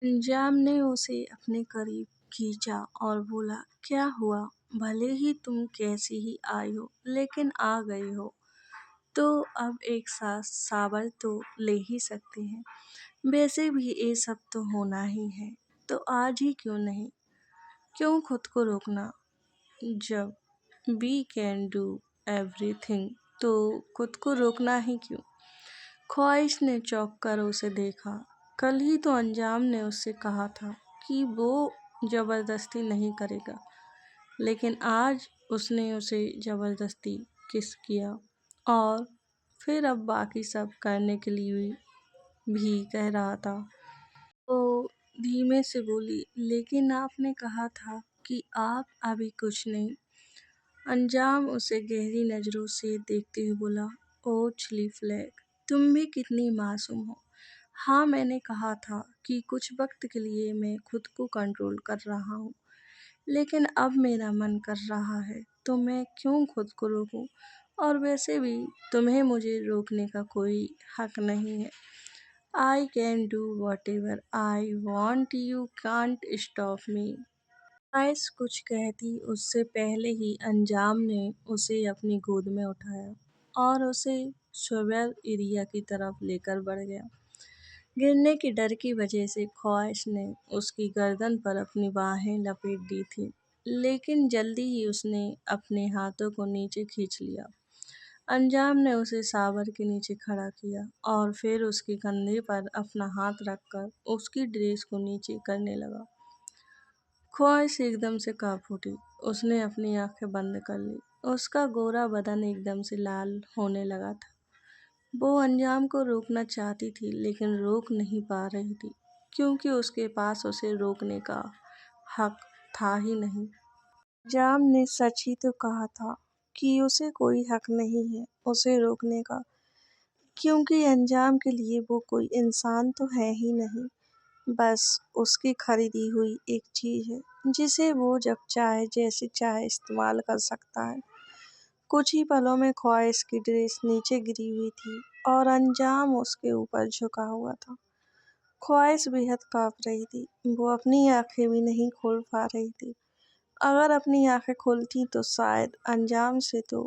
अंजाम ने उसे अपने करीब खींचा और बोला, क्या हुआ? भले ही तुम कैसी ही आई हो, लेकिन आ गई हो तो अब एक साथ साबर तो ले ही सकते हैं। वैसे भी ये सब तो होना ही है, तो आज ही क्यों नहीं? क्यों खुद को रोकना? जब वी कैन डू एवरीथिंग तो खुद को रोकना ही क्यों? ख्वाहिश ने चौंक कर उसे देखा। कल ही तो अंजाम ने उससे कहा था कि वो जबरदस्ती नहीं करेगा, लेकिन आज उसने उसे जबरदस्ती किस किया और फिर अब बाकी सब करने के लिए भी कह रहा था। वो धीमे से बोली, लेकिन आपने कहा था कि आप अभी कुछ नहीं। अंजाम उसे गहरी नज़रों से देखते हुए बोला, ओ चिली फ्लैग, तुम भी कितनी मासूम हो। हाँ, मैंने कहा था कि कुछ वक्त के लिए मैं खुद को कंट्रोल कर रहा हूँ, लेकिन अब मेरा मन कर रहा है तो मैं क्यों खुद को रोकूं? और वैसे भी तुम्हें मुझे रोकने का कोई हक नहीं है। I can do what ever I want, you can't stop me. Ice कुछ कहती उससे पहले ही अंजाम ने उसे अपनी गोद में उठाया और उसे स्वेयर एरिया की तरफ लेकर बढ़ गया। गिरने के डर की वजह से ख्वाहिश ने उसकी गर्दन पर अपनी बाहें लपेट दी थी, लेकिन जल्दी ही उसने अपने हाथों को नीचे खींच लिया। अंजाम ने उसे सावर के नीचे खड़ा किया और फिर उसके कंधे पर अपना हाथ रखकर उसकी ड्रेस को नीचे करने लगा। ख्वाहिश एकदम से काँप उठी। उसने अपनी आंखें बंद कर ली। उसका गोरा बदन एकदम से लाल होने लगा था। वो अंजाम को रोकना चाहती थी, लेकिन रोक नहीं पा रही थी, क्योंकि उसके पास उसे रोकने का हक था ही नहीं। अंजाम ने सच ही तो कहा था कि उसे कोई हक नहीं है उसे रोकने का, क्योंकि अंजाम के लिए वो कोई इंसान तो है ही नहीं, बस उसकी खरीदी हुई एक चीज़ है, जिसे वो जब चाहे जैसे चाहे इस्तेमाल कर सकता है। कुछ ही पलों में ख्वाहिश की ड्रेस नीचे गिरी हुई थी और अंजाम उसके ऊपर झुका हुआ था। ख्वाहिश बेहद काँप रही थी। वो अपनी आंखें भी नहीं खोल पा रही थी। अगर अपनी आंखें खोलती तो शायद अंजाम से तो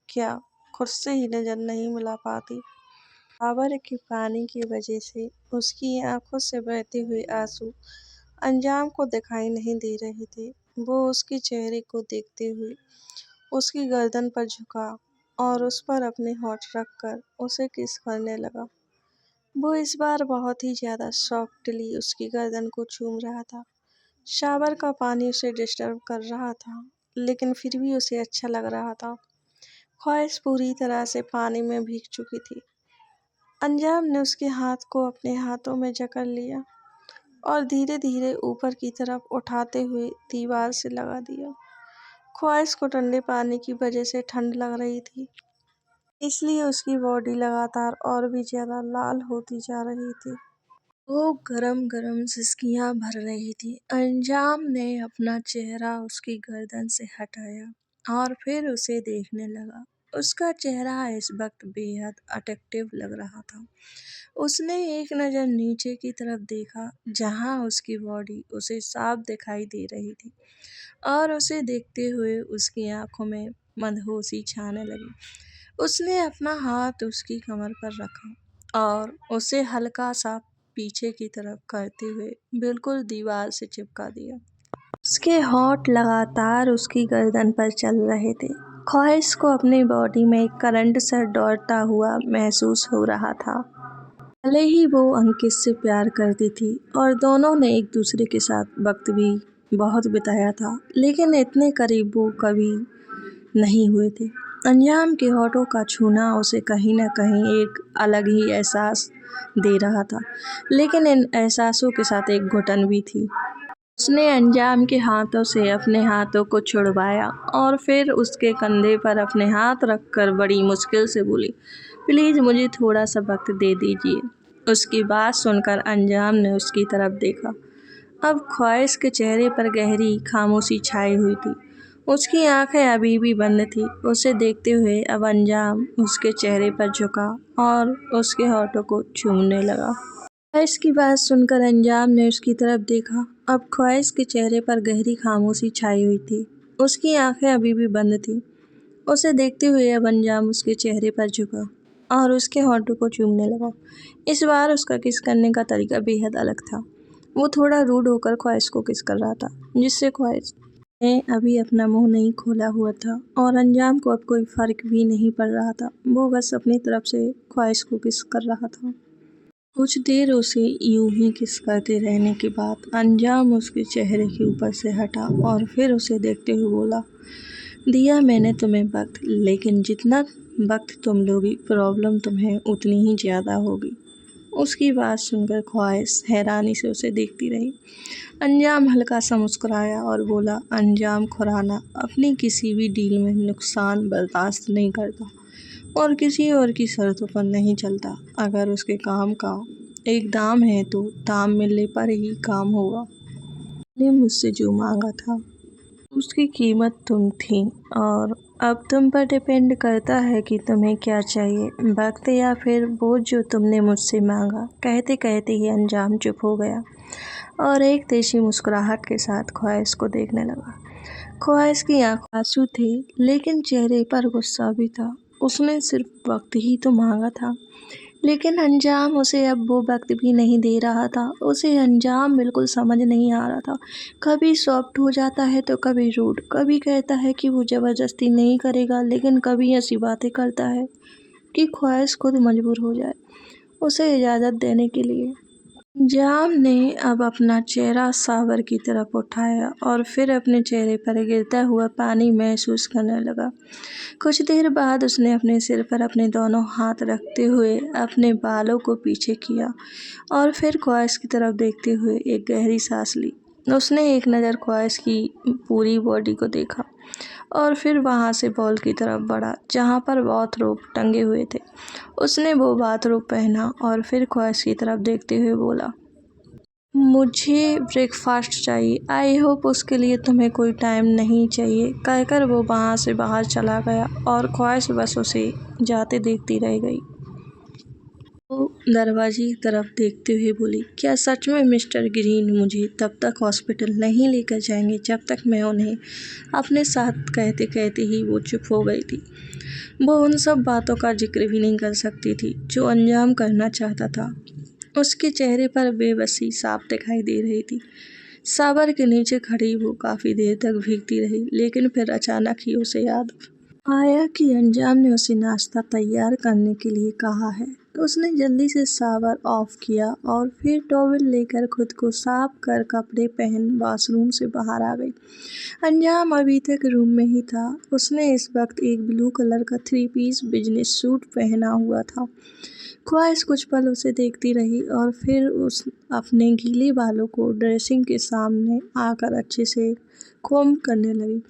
क्या, खुद से ही नजर नहीं मिला पाती। सावर के पानी की वजह से उसकी आंखों से बहते हुए आंसू अंजाम को दिखाई नहीं दे रहे थे। वो उसके चेहरे को देखते हुए उसकी गर्दन पर झुका और उस पर अपने होंठ रखकर उसे किस करने लगा। वो इस बार बहुत ही ज्यादा सॉफ्टली उसकी गर्दन को चूम रहा था। शावर का पानी उसे डिस्टर्ब कर रहा था, लेकिन फिर भी उसे अच्छा लग रहा था। ख्वाहिश पूरी तरह से पानी में भीग चुकी थी। अंजाम ने उसके हाथ को अपने हाथों में जकड़ लिया और धीरे धीरे ऊपर की तरफ उठाते हुए दीवार से लगा दिया। ख्वाहिश को ठंडे पानी की वजह से ठंड लग रही थी, इसलिए उसकी बॉडी लगातार और भी ज्यादा लाल होती जा रही थी। वो गरम गरम सिसकियां भर रही थी। अंजाम ने अपना चेहरा उसकी गर्दन से हटाया और फिर उसे देखने लगा। उसका चेहरा इस वक्त बेहद अट्रैक्टिव लग रहा था। उसने एक नज़र नीचे की तरफ देखा, जहां उसकी बॉडी उसे साफ दिखाई दे रही थी और उसे देखते हुए उसकी आंखों में मदहोशी छाने लगी। उसने अपना हाथ उसकी कमर पर रखा और उसे हल्का सा पीछे की तरफ करते हुए बिल्कुल दीवार से चिपका दिया। उसके होंठ लगातार उसकी गर्दन पर चल रहे थे। ख्वाहिश को अपनी बॉडी में एक करंट सा दौड़ता हुआ महसूस हो रहा था। भले ही वो अंकित से प्यार करती थी और दोनों ने एक दूसरे के साथ वक्त भी बहुत बिताया था, लेकिन इतने करीब वो कभी नहीं हुए थे। अंजाम के होठों का छूना उसे कहीं न कहीं एक अलग ही एहसास दे रहा था, लेकिन इन एहसासों के साथ एक घुटन भी थी। उसने अंजाम के हाथों से अपने हाथों को छुड़वाया और फिर उसके कंधे पर अपने हाथ रखकर बड़ी मुश्किल से बोली, प्लीज़ मुझे थोड़ा सा वक्त दे दीजिए। उसकी बात सुनकर अंजाम ने उसकी तरफ देखा। अब ख्वाहिश के चेहरे पर गहरी खामोशी छाई हुई थी। उसकी आंखें अभी भी बंद थी। उसे देखते हुए अब अंजाम उसके चेहरे पर झुका और उसके होठों को चूमने लगा। ख्वाहिश की बात सुनकर अंजाम ने उसकी तरफ देखा। अब ख्वाहिश के चेहरे पर गहरी खामोशी छाई हुई थी। उसकी आंखें अभी भी बंद थीं। उसे देखते हुए अब अंजाम उसके चेहरे पर झुका और उसके होठों को चूमने लगा। इस बार उसका किस करने का तरीका बेहद अलग था। वो थोड़ा रूड होकर ख्वाहिश को किस कर रहा था, जिससे ख्वाहिश ने अभी अपना मुंह नहीं खोला हुआ था और अंजाम को अब कोई फर्क भी नहीं पड़ रहा था। वो बस अपनी तरफ से ख्वाहिश को किस कर रहा था। कुछ देर उसे यूं ही किस करते रहने के बाद अंजाम उसके चेहरे के ऊपर से हटा और फिर उसे देखते हुए बोला, दिया मैंने तुम्हें वक्त, लेकिन जितना वक्त तुम लोगी प्रॉब्लम तुम्हें उतनी ही ज़्यादा होगी। उसकी बात सुनकर ख्वाहिश हैरानी से उसे देखती रही। अंजाम हल्का सा मुस्कुराया और बोला, अंजाम खुराना अपनी किसी भी डील में नुकसान बर्दाश्त नहीं करता और किसी और की शर्तों पर नहीं चलता। अगर उसके काम का एक दाम है तो दाम मिलने पर ही काम होगा। ने मुझसे जो मांगा था उसकी कीमत तुम थी और अब तुम पर डिपेंड करता है कि तुम्हें क्या चाहिए, वक्त या फिर वो जो तुमने मुझसे मांगा। कहते कहते ही अंजाम चुप हो गया और एक तेजी मुस्कुराहट के साथ ख्वाहिश को देखने लगा। ख्वाहिश की आंखों आंसू थे, लेकिन चेहरे पर गुस्सा भी था। उसने सिर्फ वक्त ही तो मांगा था, लेकिन अंजाम उसे अब वो वक्त भी नहीं दे रहा था। उसे अंजाम बिल्कुल समझ नहीं आ रहा था। कभी सॉफ्ट हो जाता है तो कभी रूड, कभी कहता है कि वो ज़बरदस्ती नहीं करेगा, लेकिन कभी ऐसी बातें करता है कि ख्वाहिश खुद मजबूर हो जाए उसे इजाज़त देने के लिए। अंजाम ने अब अपना चेहरा सावर की तरफ उठाया और फिर अपने चेहरे पर गिरता हुआ पानी महसूस करने लगा। कुछ देर बाद उसने अपने सिर पर अपने दोनों हाथ रखते हुए अपने बालों को पीछे किया और फिर ख्वाहिश की तरफ देखते हुए एक गहरी सांस ली। उसने एक नज़र ख्वाहिश की पूरी बॉडी को देखा और फिर वहाँ से बॉल की तरफ बढ़ा जहाँ पर बाथरोब टंगे हुए थे। उसने वो बाथरोब पहना और फिर ख्वाहिश की तरफ देखते हुए बोला, मुझे ब्रेकफास्ट चाहिए। आई होप उसके लिए तुम्हें कोई टाइम नहीं चाहिए। कहकर वो वहाँ से बाहर चला गया और ख्वाहिश बस उसे जाते देखती रह गई। वो दरवाजे की तरफ देखते हुए बोली, क्या सच में मिस्टर ग्रीन मुझे तब तक हॉस्पिटल नहीं लेकर जाएंगे जब तक मैं उन्हें अपने साथ। कहते कहते ही वो चुप हो गई थी। वो उन सब बातों का जिक्र भी नहीं कर सकती थी जो अंजाम करना चाहता था। उसके चेहरे पर बेबसी साफ दिखाई दे रही थी। सावर के नीचे खड़ी वो काफ़ी देर तक भीगती रही, लेकिन फिर अचानक ही उसे याद आया कि अंजाम ने उसे नाश्ता तैयार करने के लिए कहा है। तो उसने जल्दी से शावर ऑफ किया और फिर टॉवल लेकर खुद को साफ कर कपड़े पहन वॉशरूम से बाहर आ गई। अंजाम अभी तक रूम में ही था। उसने इस वक्त एक ब्लू कलर का 3 पीस बिजनेस सूट पहना हुआ था। ख्वाहिश कुछ पल उसे देखती रही और फिर उस अपने गीले बालों को ड्रेसिंग के सामने आकर अच्छे से कोम करने लगी।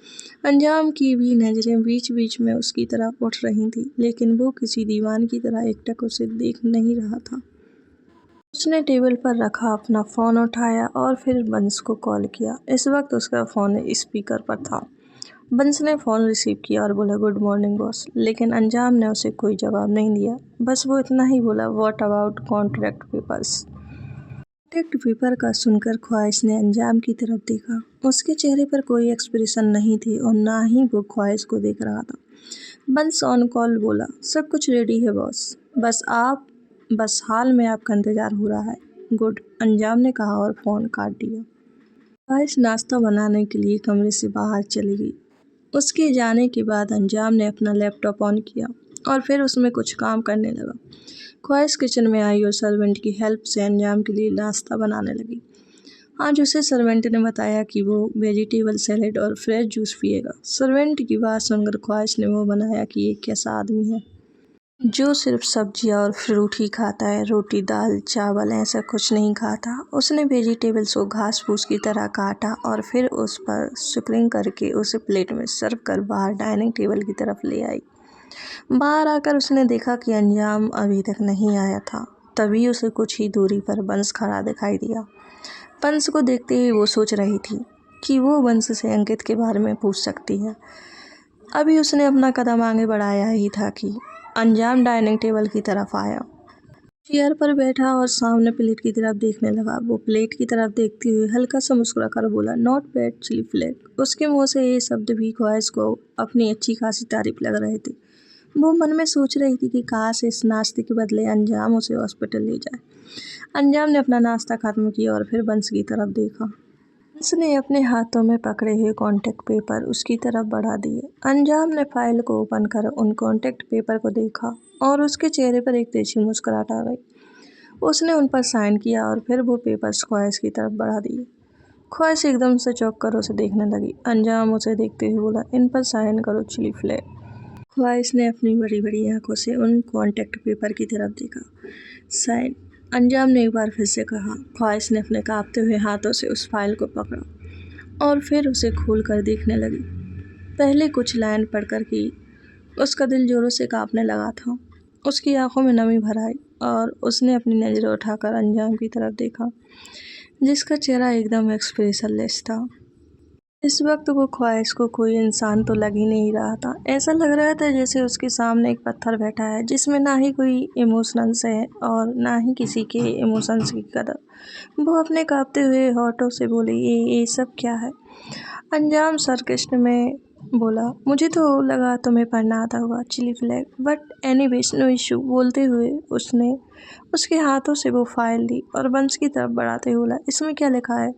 अंजाम की भी नज़रें बीच बीच में उसकी तरफ उठ रही थी, लेकिन वो किसी दीवान की तरह एकटक उसे देख नहीं रहा था। उसने टेबल पर रखा अपना फ़ोन उठाया और फिर बंस को कॉल किया। इस वक्त उसका फ़ोन स्पीकर पर था। बंस ने फ़ोन रिसीव किया और बोला, गुड मॉर्निंग बॉस, लेकिन अंजाम ने उसे कोई जवाब नहीं दिया। बस वो इतना ही बोला, what about contract papers. Contract paper का सुनकर ख्वाहिश ने अंजाम की तरफ देखा। उसके चेहरे पर कोई एक्सप्रेशन नहीं थी और ना ही वो ख्वाहिश को देख रहा था। बंस ऑन कॉल बोला, सब कुछ रेडी है बॉस, बस हाल में आपका इंतज़ार हो रहा है। गुड, अंजाम ने कहा और फ़ोन काट दिया। ख्वाहिश नाश्ता बनाने के लिए कमरे से बाहर चली गई। उसके जाने के बाद अंजाम ने अपना लैपटॉप ऑन किया और फिर उसमें कुछ काम करने लगा। ख्वाहिश किचन में आई और सर्वेंट की हेल्प से अंजाम के लिए नाश्ता बनाने लगी। आज उसे सर्वेंट ने बताया कि वो वेजिटेबल सैलेड और फ्रेश जूस पिएगा। सर्वेंट की बात सुनकर ख्वाहिश ने वो बनाया कि ये कैसा आदमी है जो सिर्फ सब्जियां और फ्रूट ही खाता है, रोटी दाल चावल ऐसा कुछ नहीं खाता। उसने वेजिटेबल्स को घास फूस की तरह काटा और फिर उस पर स्प्रिंग करके उसे प्लेट में सर्व कर बाहर डाइनिंग टेबल की तरफ ले आई। बाहर आकर उसने देखा कि अंजाम अभी तक नहीं आया था। तभी उसे कुछ ही दूरी पर बंस खड़ा दिखाई दिया। बंस को देखते ही वो सोच रही थी कि वो बंस से अंकित के बारे में पूछ सकती है। अभी उसने अपना कदम आगे बढ़ाया ही था कि अंजाम डाइनिंग टेबल की तरफ आया। चेयर पर बैठा और सामने प्लेट की तरफ देखने लगा। वो प्लेट की तरफ देखते हुए हल्का सा मुस्कुरा कर बोला, नॉट बैड चिली फ्लेक। उसके मुंह से ये शब्द भी ख्वाहिश को अपनी अच्छी खासी तारीफ लग रहे थे। वो मन में सोच रही थी कि काश इस नाश्ते के बदले अंजाम उसे हॉस्पिटल ले जाए। अंजाम ने अपना नाश्ता खत्म किया और फिर बंस की तरफ देखा। उसने अपने हाथों में पकड़े हुए कॉन्टैक्ट पेपर उसकी तरफ बढ़ा दिए। अंजाम ने फाइल को ओपन कर उन कॉन्टैक्ट पेपर को देखा और उसके चेहरे पर एक तेजी मुस्कुराहट आ गई। उसने उन पर साइन किया और फिर वो पेपर्स ख्वाहिश की तरफ बढ़ा दिए। ख्वाहिश एकदम से चौंक कर उसे देखने लगी। अंजाम उसे देखते हुए बोला, इन पर साइन करो चिली फ्लेक। ख्वाहिश ने अपनी बड़ी बड़ी आंखों से उन कॉन्टैक्ट पेपर की तरफ देखा। साइन, अंजाम ने एक बार फिर से कहा। ख्वाहिश ने अपने कांपते हुए हाथों से उस फाइल को पकड़ा और फिर उसे खोल कर देखने लगी। पहले कुछ लाइन पढ़कर कि उसका दिल जोरों से कांपने लगा था। उसकी आंखों में नमी भर आई और उसने अपनी नज़रें उठाकर अंजाम की तरफ देखा, जिसका चेहरा एकदम एक्सप्रेशनलेस था। इस वक्त वो ख्वाहिश को कोई इंसान तो लग ही नहीं रहा था। ऐसा लग रहा था जैसे उसके सामने एक पत्थर बैठा है, जिसमें ना ही कोई इमोशंस है और ना ही किसी के इमोशंस की कदर। वो अपने कांपते हुए होठों से बोली, ये सब क्या है? अंजाम सरकस्म में बोला, मुझे तो लगा तुम्हें पढ़ना आता होगा Chile flag, but anyways no issue. बोलते हुए उसने उसके हाथों से वो फाइल ली और बंस की तरफ बढ़ाते हुए बोला, इसमें क्या लिखा है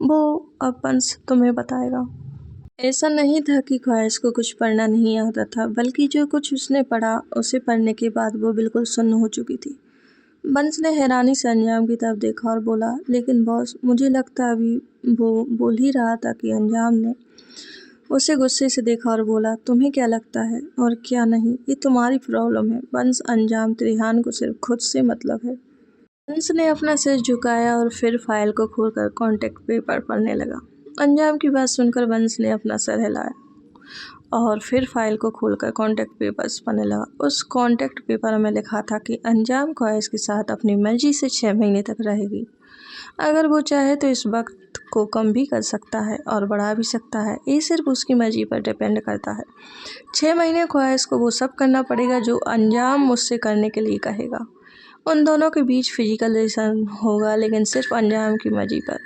वो अब बंस तुम्हें बताएगा। ऐसा नहीं था कि ख्वाहिश को कुछ पढ़ना नहीं आता था, बल्कि जो कुछ उसने पढ़ा उसे पढ़ने के बाद वो बिल्कुल सुन्न हो चुकी थी। बंस ने हैरानी से अंजाम की तरफ देखा और बोला, लेकिन बॉस, मुझे लगता अभी वो बोल ही रहा था कि अंजाम ने उसे गुस्से से देखा और बोला, तुम्हें क्या लगता है और क्या नहीं, ये तुम्हारी प्रॉब्लम है बंस। अंजाम त्रिहान को सिर्फ खुद से मतलब है। बंस ने अपना सिर झुकाया और फिर फाइल को खोलकर कॉन्टैक्ट पेपर पढ़ने लगा। अंजाम की बात सुनकर बंस ने अपना सर हिलाया और फिर फाइल को खोलकर कॉन्टैक्ट पेपर्स पढ़ने लगा। उस कॉन्टैक्ट पेपर में लिखा था कि अंजाम ख्वाहिश के साथ अपनी मर्जी से 6 महीने तक रहेगी। अगर वो चाहे तो इस वक्त को कम भी कर सकता है और बढ़ा भी सकता है। ये सिर्फ उसकी मर्जी पर डिपेंड करता है। 6 महीने ख्वाहिश को वो सब करना पड़ेगा जो अंजाम मुझसे करने के लिए कहेगा। उन दोनों के बीच फिजिकल रिलेशन होगा, लेकिन सिर्फ अंजाम की मर्जी पर।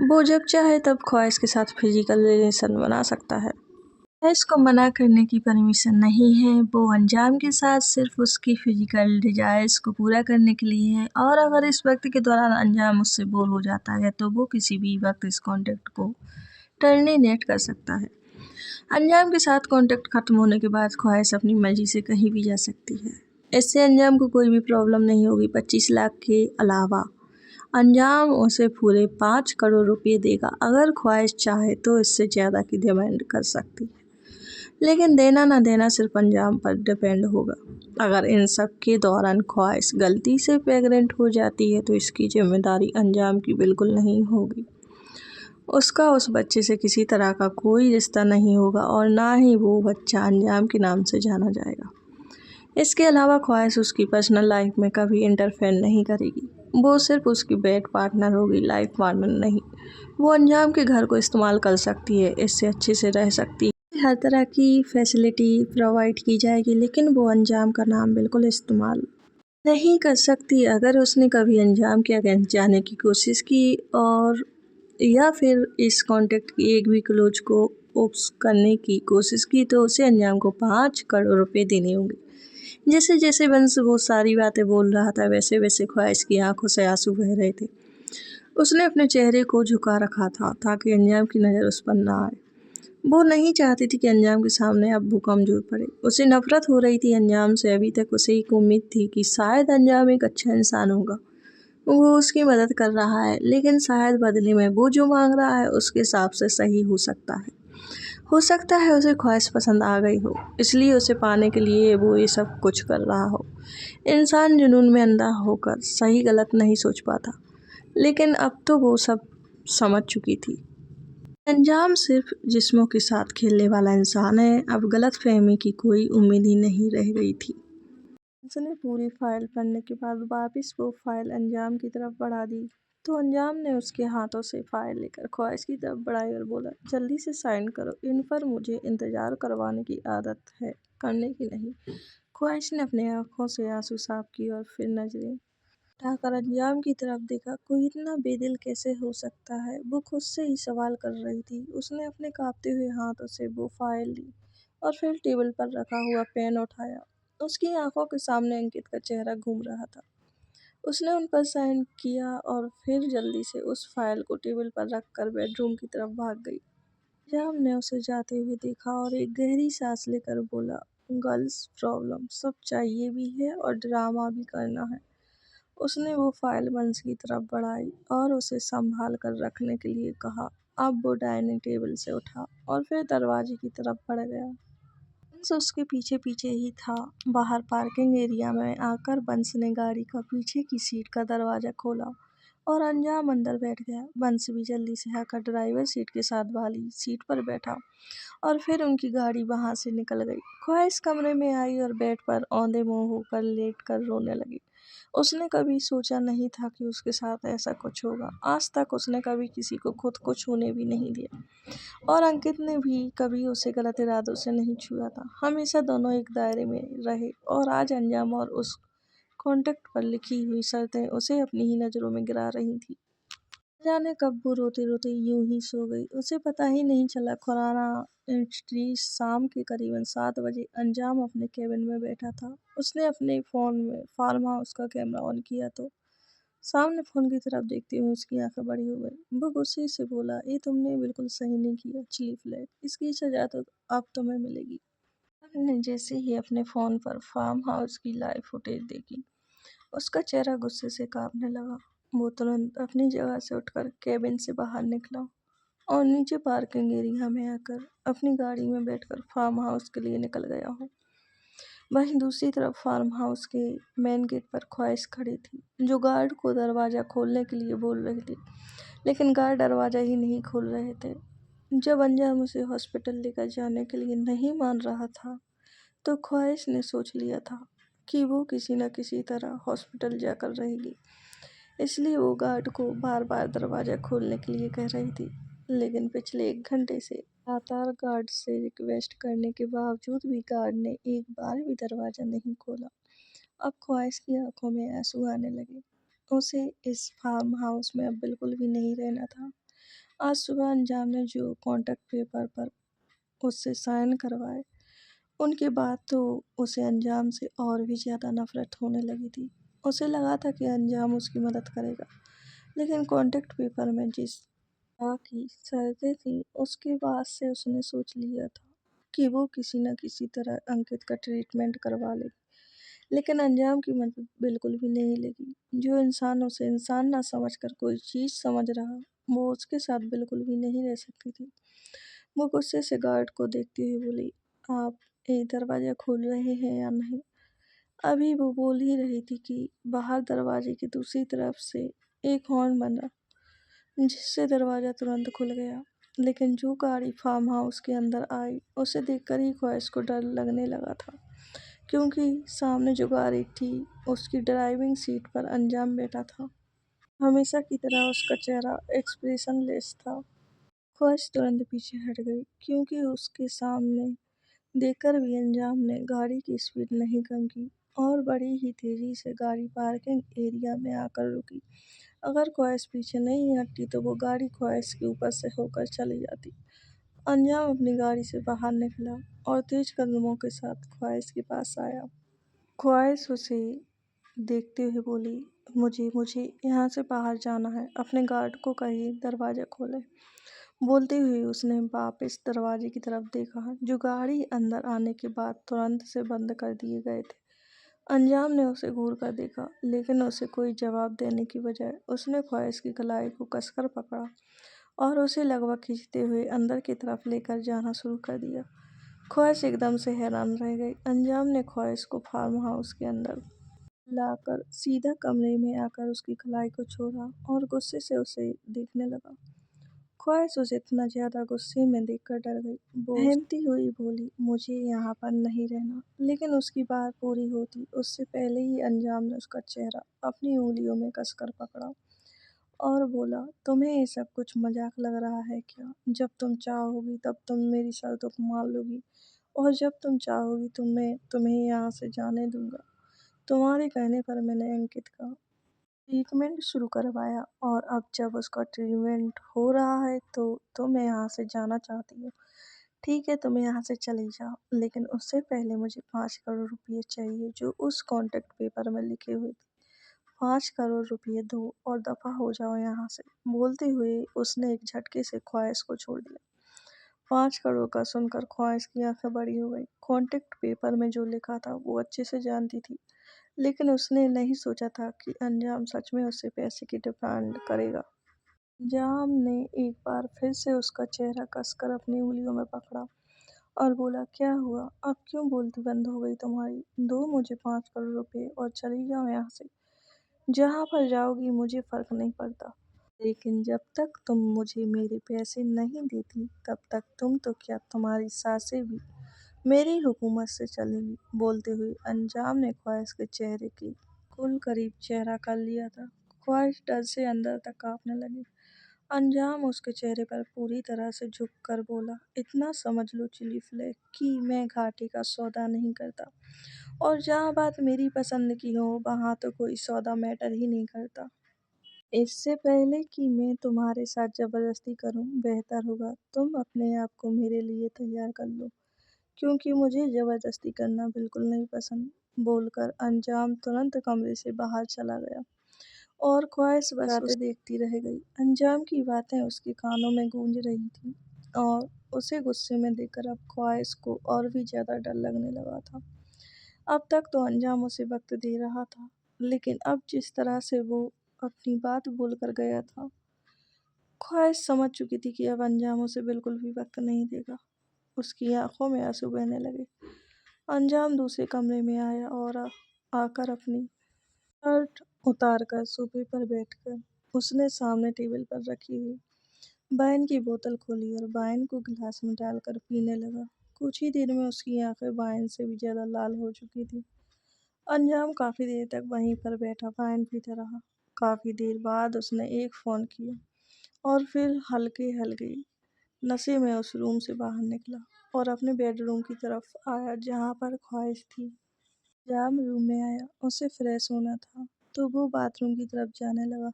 वो जब चाहे तब ख्वाहिश के साथ फिजिकल रिलेशन बना सकता है। ख्वाहिश को मना करने की परमिशन नहीं है। वो अंजाम के साथ सिर्फ उसकी फिजिकल डिजायर्स को पूरा करने के लिए है, और अगर इस वक्त के दौरान अंजाम उससे बोर हो जाता है तो वो किसी भी वक्त इस कॉन्टेक्ट को टर्मिनेट कर सकता है। अंजाम के साथ कॉन्टेक्ट खत्म होने के बाद ख्वाहिश अपनी मर्जी से कहीं भी जा सकती है। इससे अंजाम को कोई भी प्रॉब्लम नहीं होगी। 25 लाख के अलावा अंजाम उसे पूरे 5 करोड़ रुपये देगा। अगर ख्वाहिश चाहे तो इससे ज़्यादा की डिमांड कर सकती है, लेकिन देना ना देना सिर्फ अंजाम पर डिपेंड होगा। अगर इन सब के दौरान ख्वाहिश गलती से प्रेग्नेंट हो जाती है तो इसकी जिम्मेदारी अंजाम की बिल्कुल नहीं होगी। उसका उस बच्चे से किसी तरह का कोई रिश्ता नहीं होगा और ना ही वो बच्चा अंजाम के नाम से जाना जाएगा। इसके अलावा ख्वाहिश उसकी पर्सनल लाइफ में कभी इंटरफेयर नहीं करेगी। वो सिर्फ उसकी बेड पार्टनर होगी, लाइफ पार्टनर नहीं। वो अंजाम के घर को इस्तेमाल कर सकती है, इससे अच्छे से रह सकती है, हर तरह की फैसिलिटी प्रोवाइड की जाएगी, लेकिन वो अंजाम का नाम बिल्कुल इस्तेमाल नहीं कर सकती। अगर उसने कभी अंजाम के अगेंस्ट जाने की कोशिश की और या फिर इस कॉन्टेक्ट की एक भी क्लोज को ओप्स करने की कोशिश की तो उसे अंजाम को 5 करोड़ रुपए देने होंगे। जैसे जैसे बंस वो सारी बातें बोल रहा था, वैसे वैसे ख्वाहिश की आंखों से आंसू बह रहे थे। उसने अपने चेहरे को झुका रखा था ताकि अंजाम की नज़र उस पर ना आए। वो नहीं चाहती थी कि अंजाम के सामने अब वो कमजोर पड़े। उसे नफरत हो रही थी अंजाम से। अभी तक उसे एक उम्मीद थी कि शायद अंजाम एक अच्छा इंसान होगा, वो उसकी मदद कर रहा है, लेकिन शायद बदले में वो जो मांग रहा है उसके हिसाब से सही हो सकता है। हो सकता है उसे ख्वाहिश पसंद आ गई हो, इसलिए उसे पाने के लिए वो ये सब कुछ कर रहा हो। इंसान जुनून में अंधा होकर सही गलत नहीं सोच पाता, लेकिन अब तो वो सब समझ चुकी थी। अंजाम सिर्फ जिस्मों के साथ खेलने वाला इंसान है। अब गलत फहमी की कोई उम्मीद ही नहीं रह गई थी। उसने पूरी फाइल पढ़ने के बाद वापस वो फाइल अंजाम की तरफ बढ़ा दी तो अंजाम ने उसके हाथों से फाइल लेकर ख्वाहिश की तरफ बढ़ाई और बोला, जल्दी से साइन करो, इन पर मुझे इंतज़ार करवाने की आदत है, करने की नहीं। ख्वाहिश ने अपनी आंखों से आंसू साफ किए और फिर नजरें उठाकर अंजाम की तरफ देखा। कोई इतना बेदिल कैसे हो सकता है? वो खुद से ही सवाल कर रही थी। उसने अपने कांपते हुए हाथों से वो फाइल ली और फिर टेबल पर रखा हुआ पेन उठाया। उसकी आंखों के सामने अंकित का चेहरा घूम रहा था। उसने उन पर साइन किया और फिर जल्दी से उस फाइल को टेबल पर रखकर बेडरूम की तरफ भाग गई। अंजाम ने उसे जाते हुए देखा और एक गहरी सांस लेकर बोला, गर्ल्स प्रॉब्लम सब चाहिए भी है और ड्रामा भी करना है। उसने वो फाइल बंस की तरफ बढ़ाई और उसे संभाल कर रखने के लिए कहा। अब वो डाइनिंग टेबल से उठा और फिर दरवाजे की तरफ बढ़ गया। बंस उसके पीछे पीछे ही था। बाहर पार्किंग एरिया में आकर बंस ने गाड़ी का पीछे की सीट का दरवाजा खोला और अंजाम अंदर बैठ गया। बंस भी जल्दी से आकर ड्राइवर सीट के साथ वाली सीट पर बैठा और फिर उनकी गाड़ी वहां से निकल गई। ख्वाहिश कमरे में आई और बेड पर औंधे मुंह होकर लेट कर रोने लगी। उसने कभी सोचा नहीं था कि उसके साथ ऐसा कुछ होगा। आज तक उसने कभी किसी को खुद को छूने भी नहीं दिया और अंकित ने भी कभी उसे गलत इरादों से नहीं छुआ था। हमेशा दोनों एक दायरे में रहे और आज अंजाम और उस कॉन्ट्रैक्ट पर लिखी हुई शर्तें उसे अपनी ही नज़रों में गिरा रही थी। जाने कब वो रोते रोते यूं ही सो गई। उसे पता ही नहीं चला। खुराना इंडस्ट्रीज शाम के करीबन 7 बजे अंजाम अपने केबिन में बैठा था। उसने अपने फ़ोन में फार्म हाउस का कैमरा ऑन किया तो सामने फ़ोन की तरफ देखते हुए उसकी आंखें बड़ी हो गई। वो गुस्से से बोला, ये तुमने बिल्कुल सही नहीं किया चिली फ्लैग। इसकी सजा तो अब तुम्हें मिलेगी। ने जैसे ही अपने फ़ोन पर फार्म हाउस की लाइव फुटेज देखी, उसका चेहरा गुस्से से कांपने लगा। वो तुरंत अपनी जगह से उठकर केबिन से बाहर निकला और नीचे पार्किंग एरिया में आकर अपनी गाड़ी में बैठकर फार्म हाउस के लिए निकल गया हो। वहीं दूसरी तरफ फार्म हाउस के मेन गेट पर ख्वाहिश खड़ी थी, जो गार्ड को दरवाज़ा खोलने के लिए बोल रही थी, लेकिन गार्ड दरवाज़ा ही नहीं खोल रहे थे। जब अंजाम उसे हॉस्पिटल लेकर जाने के लिए नहीं मान रहा था, तो ख्वाहिश ने सोच लिया था कि वो किसी न किसी तरह हॉस्पिटल जाकर रहेगी। इसलिए वो गार्ड को बार बार दरवाज़ा खोलने के लिए कह रही थी, लेकिन पिछले 1 घंटे से लगातार गार्ड से रिक्वेस्ट करने के बावजूद भी गार्ड ने एक बार भी दरवाज़ा नहीं खोला। अब ख्वाहिश की आंखों में आंसू आने लगे। उसे इस फार्म हाउस में अब बिल्कुल भी नहीं रहना था। आज सुबह अंजाम ने जो कॉन्ट्रैक्ट पेपर पर उससे साइन करवाए, उनके बाद तो उसे अंजाम से और भी ज़्यादा नफरत होने लगी थी। उसे लगा था कि अंजाम उसकी मदद करेगा, लेकिन कॉन्ट्रैक्ट पेपर में जिस तरह की शर्तें थीं, उसके बाद से उसने सोच लिया था कि वो किसी न किसी तरह अंकित का ट्रीटमेंट करवा लेगी। लेकिन अंजाम की मदद बिल्कुल भी नहीं लगी। जो इंसान उसे इंसान ना समझकर कोई चीज़ समझ रहा, वो उसके साथ बिल्कुल भी नहीं रह सकती थी। वो गुस्से से गार्ड को देखती हुई बोली, आप ये दरवाज़ा खोल रहे हैं या नहीं? अभी वो बोल ही रही थी कि बाहर दरवाजे की दूसरी तरफ से एक हॉर्न बजा, जिससे दरवाज़ा तुरंत खुल गया। लेकिन जो गाड़ी फार्म हाउस के अंदर आई, उसे देखकर ही ख्वाहिश को डर लगने लगा था, क्योंकि सामने जो गाड़ी थी, उसकी ड्राइविंग सीट पर अंजाम बैठा था। हमेशा की तरह उसका चेहरा एक्सप्रेशनलेस था। ख्वाहिश तुरंत पीछे हट गई, क्योंकि उसके सामने देखकर भी अंजाम ने गाड़ी की स्पीड नहीं कम की और बड़ी ही तेज़ी से गाड़ी पार्किंग एरिया में आकर रुकी। अगर ख्वाहिश पीछे नहीं हटती तो वो गाड़ी ख्वाहिश के ऊपर से होकर चली जाती। अंजाम अपनी गाड़ी से बाहर निकला और तेज कदमों के साथ ख्वाहिश के पास आया। ख्वाहिश उसे देखते हुए बोली, मुझे मुझे यहाँ से बाहर जाना है। अपने गार्ड को कहिए दरवाज़ा खोले। बोलते हुए उसने वापस दरवाजे की तरफ देखा, जो गाड़ी अंदर आने के बाद तुरंत से बंद कर दिए गए थे। अंजाम ने उसे घूर कर देखा, लेकिन उसे कोई जवाब देने की बजाय उसने ख्वाहिश की कलाई को कसकर पकड़ा और उसे लगभग खींचते हुए अंदर की तरफ लेकर जाना शुरू कर दिया। ख्वाहिश एकदम से हैरान रह गई। अंजाम ने ख्वाहिश को फार्म हाउस के अंदर लाकर सीधा कमरे में आकर उसकी कलाई को छोड़ा और गुस्से से उसे देखने लगा। ख्वाहिश उसे इतना ज़्यादा गुस्से में देखकर डर गई। वो बहमती हुई बोली, मुझे यहाँ पर नहीं रहना। लेकिन उसकी बात पूरी होती उससे पहले ही अंजाम ने उसका चेहरा अपनी उंगलियों में कसकर पकड़ा और बोला, तुम्हें ये सब कुछ मजाक लग रहा है क्या? जब तुम चाहोगी तब तुम मेरी शर्तों को मान लोगी और जब तुम चाहोगी तो मैं तुम्हें यहाँ से जाने दूँगा। तुम्हारे कहने पर मैंने अंकित का ट्रीटमेंट शुरू करवाया और अब जब उसका ट्रीटमेंट हो रहा है तो मैं यहाँ से जाना चाहती हूँ। ठीक है, तुम यहाँ से चली जाओ, लेकिन उससे पहले मुझे 5 करोड़ रुपए चाहिए जो उस कॉन्ट्रैक्ट पेपर में लिखे हुए थे। 5 करोड़ रुपए दो और दफ़ा हो जाओ यहाँ से। बोलते हुए उसने एक झटके से ख्वाहिश को छोड़ दिया। 5 करोड़ का सुनकर ख्वाहिश की आंखें बड़ी हो गई। कॉन्ट्रैक्ट पेपर में जो लिखा था वो अच्छे से जानती थी, लेकिन उसने नहीं सोचा था कि अंजाम सच में उससे पैसे की डिमांड करेगा। अंजाम ने एक बार फिर से उसका चेहरा कसकर अपनी उंगलियों में पकड़ा और बोला, क्या हुआ? अब क्यों बोलती बंद हो गई तुम्हारी? दो मुझे 5 करोड़ रुपए और चली जाओ यहाँ से। जहाँ पर जाओगी मुझे फर्क नहीं पड़ता, लेकिन जब तक तुम मुझे मेरे पैसे नहीं देती तब तक तुम तो क्या तुम्हारी सासें भी मेरी हुकूमत से चलेंगी। बोलते हुए अंजाम ने ख्वाहिश के चेहरे की कुल करीब चेहरा कर लिया था। ख्वाहिश डर से अंदर तक कांपने लगी। अंजाम उसके चेहरे पर पूरी तरह से झुक कर बोला, इतना समझ लो चिली फ्लेक कि मैं घाटे का सौदा नहीं करता, और जहाँ बात मेरी पसंद की हो वहाँ तो कोई सौदा मैटर ही नहीं करता। इससे पहले कि मैं तुम्हारे साथ ज़बरदस्ती करूं, बेहतर होगा तुम अपने आप को मेरे लिए तैयार कर लो, क्योंकि मुझे ज़बरदस्ती करना बिल्कुल नहीं पसंद। बोलकर अंजाम तुरंत कमरे से बाहर चला गया और ख्वाहिश बस उसे देखती रह गई। अंजाम की बातें उसके कानों में गूंज रही थी और उसे गुस्से में देखकर अब ख्वाहिश को और भी ज़्यादा डर लगने लगा था। अब तक तो अंजाम उसे वक्त दे रहा था, लेकिन अब जिस तरह से वो अपनी बात बोलकर गया था, ख्वाहिश समझ चुकी थी कि अब अंजाम उसे बिल्कुल भी वक्त नहीं देगा। उसकी आंखों में आंसू बहने लगे। अंजाम दूसरे कमरे में आया और आकर अपनी शर्ट उतारकर सोफे पर बैठकर उसने सामने टेबल पर रखी हुई वाइन की बोतल खोली और वाइन को गिलास में डालकर पीने लगा। कुछ ही देर में उसकी आंखें वाइन से भी ज्यादा लाल हो चुकी थी। अंजाम काफी देर तक वहीं पर बैठा वाइन पीता रहा। काफी देर बाद उसने एक फोन किया और फिर हल्के हल्के नशे में उस रूम से बाहर निकला और अपने बेडरूम की तरफ आया जहाँ पर ख्वाहिश थी। जब रूम में आया, उसे फ्रेश होना था तो वो बाथरूम की तरफ जाने लगा,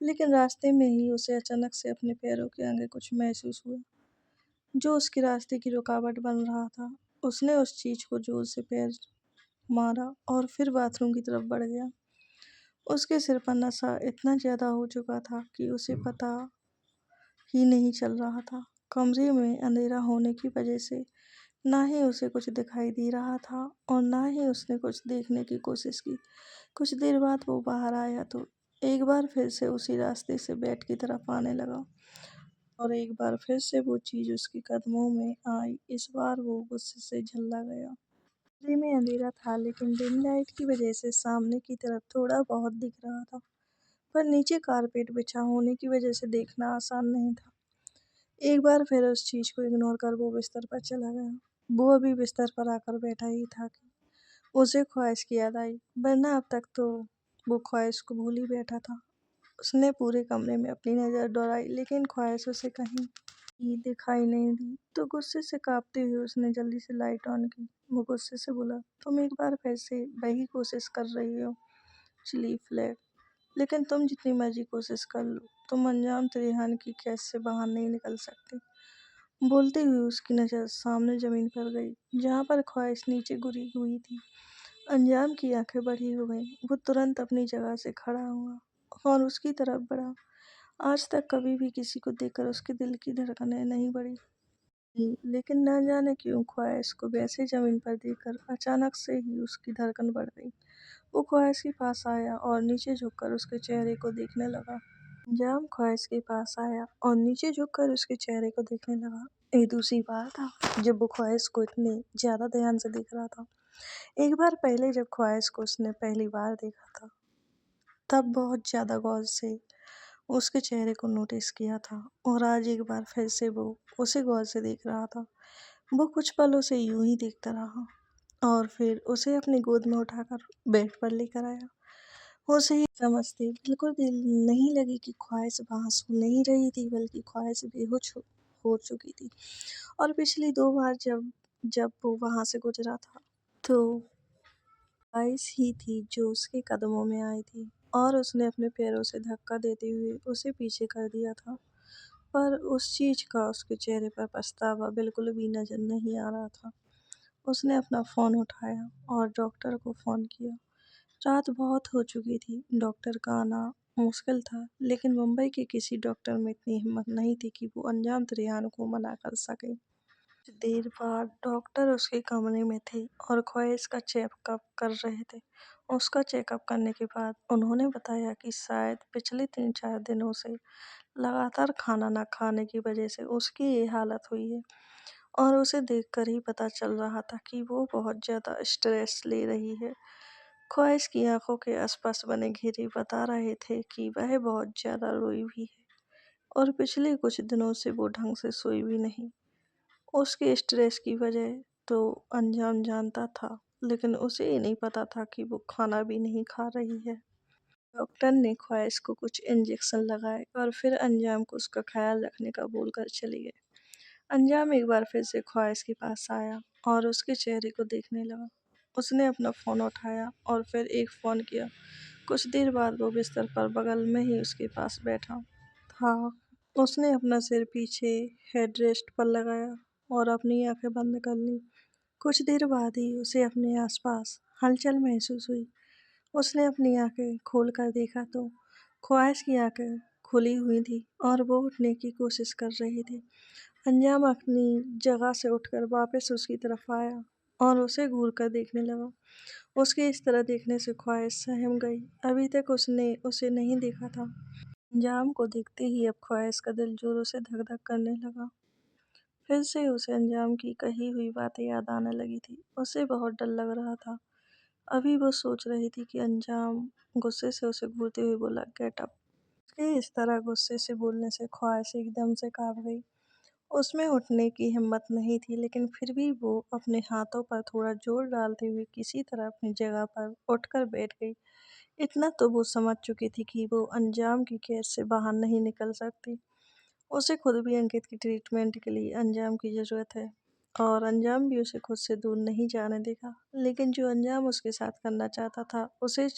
लेकिन रास्ते में ही उसे अचानक से अपने पैरों के आगे कुछ महसूस हुआ जो उसके रास्ते की रुकावट बन रहा था। उसने उस चीज को जोर से पैर मारा और फिर बाथरूम की तरफ बढ़ गया। उसके सिर पर नशा इतना ज्यादा हो चुका था कि उसे पता ही नहीं चल रहा था। कमरे में अंधेरा होने की वजह से ना ही उसे कुछ दिखाई दे रहा था और ना ही उसने कुछ देखने की कोशिश की। कुछ देर बाद वो बाहर आया तो एक बार फिर से उसी रास्ते से बेड की तरफ आने लगा और एक बार फिर से वो चीज उसके कदमों में आई। इस बार वो गुस्से से झल्ला गया। कमरे में अंधेरा था, लेकिन डिम लाइट की वजह से सामने की तरफ थोड़ा बहुत दिख रहा था, पर नीचे कारपेट बिछा होने की वजह से देखना आसान नहीं था। एक बार फिर उस चीज को इग्नोर कर वो बिस्तर पर चला गया। वो अभी बिस्तर पर आकर बैठा ही था कि उसे ख्वाहिश की याद आई, वरना अब तक तो वो ख्वाहिश को भूल ही बैठा था। उसने पूरे कमरे में अपनी नज़र दौड़ाई, लेकिन ख्वाहिश उसे कहीं भी दिखाई नहीं दी। तो गुस्से से कांपते हुए उसने जल्दी से लाइट ऑन की। वो गुस्से से बोला, तुम एक बार फिर से वही कोशिश कर रही हो चिली फ्लैग, लेकिन तुम जितनी मर्जी कोशिश कर लो, तुम अंजाम तिरेहान की कैद से बाहर नहीं निकल सकते। बोलते हुए उसकी नज़र सामने ज़मीन पर गई जहाँ पर ख्वाहिश नीचे गिरी हुई थी। अंजाम की आंखें बड़ी हो गईं। वो तुरंत अपनी जगह से खड़ा हुआ और उसकी तरफ बढ़ा। आज तक कभी भी किसी को देखकर उसके दिल की धड़कनें नहीं बढ़ी थी, लेकिन न जाने क्यों ख्वाहिश को वैसे ज़मीन पर देखकर अचानक से ही उसकी धड़कन बढ़ गई। वो ख्वाहिश के पास आया और नीचे झुककर उसके चेहरे को देखने लगा। अंजाम ख्वाहिश के पास आया और नीचे झुककर उसके चेहरे को देखने लगा। ये दूसरी बार था जब वो ख्वाहिश को इतने ज़्यादा ध्यान से देख रहा था। एक बार पहले जब ख्वाहिश को उसने पहली बार देखा था, तब बहुत ज़्यादा गौर से उसके चेहरे को नोटिस किया था, और आज एक बार फिर से वो उसे गौर से देख रहा था। वो कुछ पल उसे यूं ही देखता रहा और फिर उसे अपनी गोद में उठाकर बेड पर लेकर आया। उसे ही समझते बिल्कुल दिल नहीं लगी कि ख्वाहिश वहाँ सो नहीं रही थी, बल्कि ख्वाहिश बेहोश हो चुकी थी। और पिछली दो बार जब जब वो वहाँ से गुजरा था तो आइस ही थी जो उसके कदमों में आई थी और उसने अपने पैरों से धक्का देते हुए उसे पीछे कर दिया था। पर उस चीज का उसके चेहरे पर पछतावा बिल्कुल भी नजर नहीं आ रहा था। उसने अपना फोन उठाया और डॉक्टर को फोन किया। रात बहुत हो चुकी थी, डॉक्टर का आना मुश्किल था, लेकिन मुंबई के किसी डॉक्टर में इतनी हिम्मत नहीं थी कि वो अनजान त्रियान को मना कर सके। कुछ देर बाद डॉक्टर उसके कमरे में थे और ख्वाहिश का चेकअप कर रहे थे। उसका चेकअप करने के बाद उन्होंने बताया कि शायद पिछले 3-4 दिनों से लगातार खाना न खाने की वजह से उसकी ये हालत हुई है। और उसे देखकर ही पता चल रहा था कि वो बहुत ज़्यादा स्ट्रेस ले रही है। ख्वाहिश की आंखों के आसपास बने घेरे बता रहे थे कि वह बहुत ज़्यादा रोई भी है और पिछले कुछ दिनों से वो ढंग से सोई भी नहीं। उसके स्ट्रेस की वजह तो अंजाम जानता था, लेकिन उसे ये नहीं पता था कि वो खाना भी नहीं खा रही है। डॉक्टर ने ख्वाहिश को कुछ इंजेक्शन लगाए और फिर अंजाम को उसका ख्याल रखने का बोलकर चले गए। अंजाम एक बार फिर से ख्वाहिश के पास आया और उसके चेहरे को देखने लगा। उसने अपना फ़ोन उठाया और फिर एक फ़ोन किया। कुछ देर बाद वो बिस्तर पर बगल में ही उसके पास बैठा था। उसने अपना सिर पीछे हेडरेस्ट पर लगाया और अपनी आंखें बंद कर लीं। कुछ देर बाद ही उसे अपने आसपास हलचल महसूस हुई। उसने अपनी आंखें खोलकर देखा तो ख्वाहिश की आंखें खुली हुई थी और वो उठने की कोशिश कर रही थी। अंजाम अपनी जगह से उठकर वापस उसकी तरफ आया और उसे घूर कर देखने लगा। उसके इस तरह देखने से ख्वाहिश सहम गई। अभी तक उसने उसे नहीं देखा था। अंजाम को देखते ही अब ख्वाहिश का दिल जोरों से धक धक करने लगा। फिर से उसे अंजाम की कही हुई बातें याद आने लगी थी। उसे बहुत डर लग रहा था। अभी वो सोच रही थी कि अंजाम गुस्से से उसे घूरते हुए बोला, गेट अप। उसके इस तरह गुस्से से बोलने से ख्वाहिश एकदम से कांप गई। उसमें उठने की हिम्मत नहीं थी, लेकिन फिर भी वो अपने हाथों पर थोड़ा जोर डालते हुए किसी तरह अपनी जगह पर उठकर बैठ गई। इतना तो वो समझ चुकी थी कि वो अंजाम की कैद से बाहर नहीं निकल सकती। उसे खुद भी अंकित की ट्रीटमेंट के लिए अंजाम की ज़रूरत है और अंजाम भी उसे खुद से दूर नहीं जाने देगा। लेकिन जो अंजाम उसके साथ करना चाहता था, उसे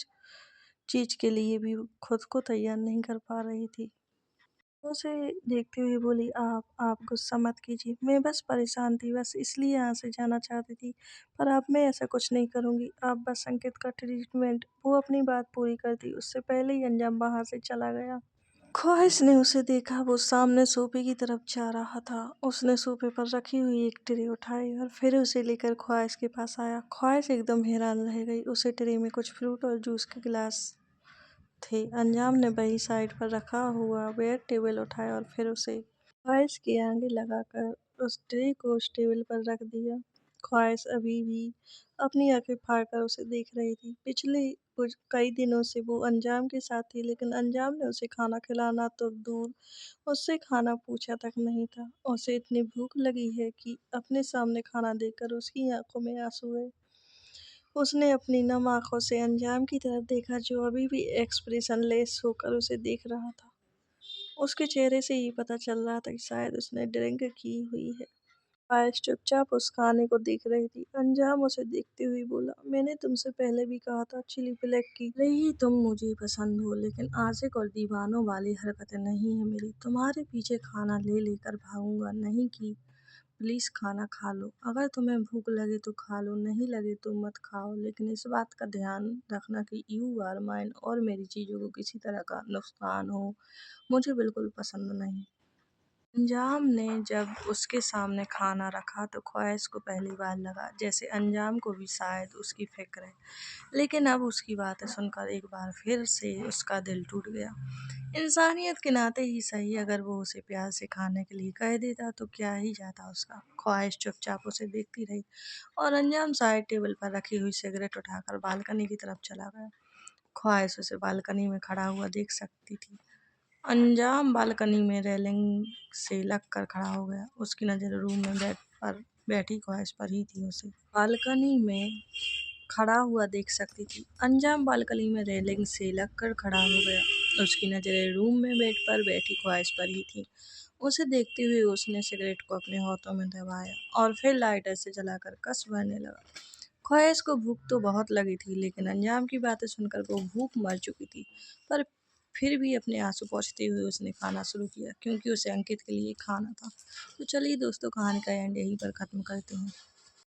चीज़ के लिए भी खुद को तैयार नहीं कर पा रही थी। वो उसे देखते हुए बोली, आप गुस्सा मत कीजिए। मैं बस परेशान थी, बस इसलिए यहाँ से जाना चाहती थी। पर अब मैं ऐसा कुछ नहीं करूँगी। आप बस अंकित का ट्रीटमेंट। वो अपनी बात पूरी कर दी उससे पहले ही अंजाम वहाँ से चला गया। ख्वाहिश ने उसे देखा। वो सामने सोफे की तरफ जा रहा था। उसने सोफे पर रखी हुई एक ट्रे उठाई और फिर उसे लेकर ख्वाहिश के पास आया। ख्वाहिश एकदम हैरान रह गई। उसे ट्रे में कुछ फ्रूट और जूस के गिलास थे। अंजाम ने वही साइड पर रखा हुआ वेयर टेबल उठाया और फिर उसे ख्वाहिश के आगे लगाकर उस ट्रे को उस टेबल पर रख दिया। ख्वाहिश अभी भी अपनी आंखें फाड़कर उसे देख रही थी। पिछले कुछ कई दिनों से वो अंजाम के साथ थी, लेकिन अंजाम ने उसे खाना खिलाना तो दूर, उससे खाना पूछा तक नहीं था। उसे इतनी भूख लगी है कि अपने सामने खाना देखकर उसकी आंखों में आंसू है। उसने अपनी नम आंखों से अंजाम की तरफ देखा, जो अभी भी एक्सप्रेशनलेस होकर उसे देख रहा था। उसके चेहरे से ही पता चल रहा था कि शायद उसने ड्रिंक की हुई है। आयश चुपचाप उस खाने को देख रही थी। अंजाम उसे देखते हुए बोला, मैंने तुमसे पहले भी कहा था चिली फ्लेक की भले ही तुम मुझे पसंद हो, लेकिन आशिक और दीवानों वाली हरकतें नहीं है मेरी। तुम्हारे पीछे खाना ले लेकर भागूंगा नहीं कि प्लीज़ खाना खा लो। अगर तुम्हें भूख लगे तो खा लो, नहीं लगे तो मत खाओ, लेकिन इस बात का ध्यान रखना कि यू आर माइन और मेरी चीज़ों को किसी तरह का नुकसान हो मुझे बिल्कुल पसंद नहीं। अंजाम ने जब उसके सामने खाना रखा तो ख्वाहिश को पहली बार लगा जैसे अंजाम को भी शायद उसकी फिक्र है। लेकिन अब उसकी बातें सुनकर एक बार फिर से उसका दिल टूट गया। इंसानियत के नाते ही सही, अगर वो उसे प्यार से खाने के लिए कह देता तो क्या ही जाता उसका। ख्वाहिश चुपचाप उसे देखती रही और अंजाम साइड टेबल पर रखी हुई सिगरेट उठाकर बालकनी की तरफ चला गया। ख्वाहिश उसे बालकनी में खड़ा हुआ देख सकती थी। अंजाम बालकनी में रेलिंग से लगकर खड़ा हो गया। उसकी नज़र रूम में बेड पर बैठी ख्वाहिश पर ही थी। उसे बालकनी में खड़ा हुआ देख सकती थी। अंजाम बालकनी में रेलिंग से लगकर खड़ा हो गया। उसकी नज़रें रूम में बेड पर बैठी ख्वाहिश पर ही थी। उसे देखते हुए उसने सिगरेट को अपने हाथों में दबाया और फिर लाइटर से जलाकर कस भरने लगा। ख्वाहिश को भूख तो बहुत लगी थी, लेकिन अंजाम की बातें सुनकर वो भूख मर चुकी थी। पर फिर भी अपने आंसू पोंछते हुए उसने खाना शुरू किया, क्योंकि उसे अंकित के लिए खाना था। तो चलिए दोस्तों, कहानी का एंड यहीं पर ख़त्म करते हैं।